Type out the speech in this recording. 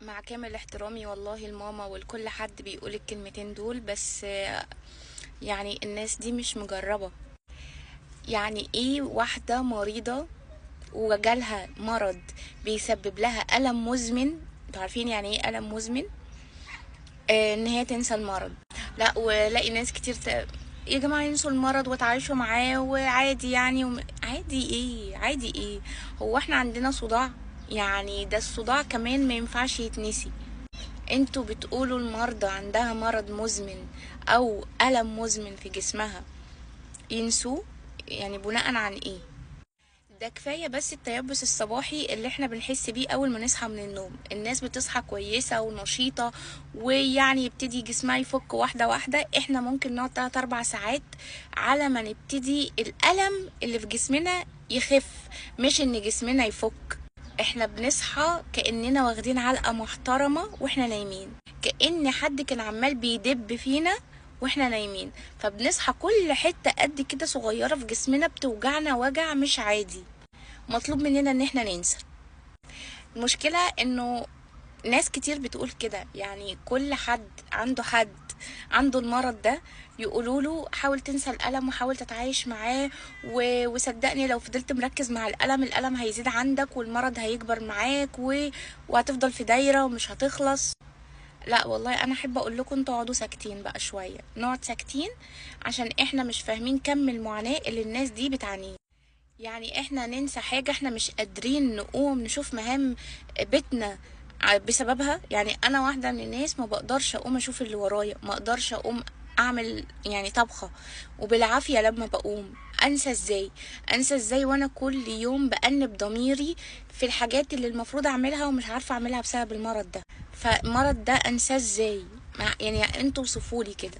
مع كامل احترامي والله لماما ولكل حد بيقول الكلمتين دول، بس يعني الناس دي مش مجربة. يعني ايه واحدة مريضة وجالها مرض بيسبب لها ألم مزمن؟ انتوا عارفين يعني ايه ألم مزمن؟ ان هي تنسى المرض. لا، ولاقي ناس كتير يا جماعة ينسوا المرض وتعايشوا معاه وعادي يعني عادي ايه؟ عادي ايه؟ هو احنا عندنا صداع؟ يعني ده الصداع كمان ما ينفعش يتنسي. انتوا بتقولوا المرضى عندها مرض مزمن او ألم مزمن في جسمها ينسوه؟ يعني بناء عن ايه؟ ده كفاية بس التيبس الصباحي اللي احنا بنحس بيه اول ما نصحى من النوم. الناس بتصحى كويسة ونشيطة، ويعني يبتدي جسمها يفك واحدة واحدة. احنا ممكن نقعد 3 4 ساعات على ما نبتدي الألم اللي في جسمنا يخف، مش ان جسمنا يفك. احنا بنصحى كأننا واخدين علقة محترمة واحنا نايمين، كأن حد كان عمال بيدب فينا واحنا نايمين. فبنصحى كل حتة قد كده صغيرة في جسمنا بتوجعنا وجع مش عادي. مطلوب مننا ان احنا ننسى. المشكلة انه ناس كتير بتقول كده، يعني كل حد عنده المرض ده يقولوا له حاول تنسى الألم وحاول تتعايش معاه وصدقني لو فضلت مركز مع الألم هيزيد عندك والمرض هيكبر معاك وهتفضل في دايرة ومش هتخلص. لا والله انا احب اقول لكم انتوا اقعدوا ساكتين بقى شوية، نقعد ساكتين عشان احنا مش فاهمين كم المعاناة اللي الناس دي بتعانيه. يعني احنا ننسى حاجة احنا مش قادرين نقوم نشوف مهام بيتنا بسببها؟ يعني انا واحدة من الناس ما بقدرش اقوم اشوف اللي ورايا، ما اقدرش اقوم اعمل يعني طبخة، وبالعافية لما بقوم انسى ازاي؟ انسى ازاي وانا كل يوم بأنب ضميري في الحاجات اللي المفروض اعملها ومش عارفة اعملها بسبب المرض ده؟ فالمرض ده انساه ازاي؟ يعني انتوا وصفولي كده.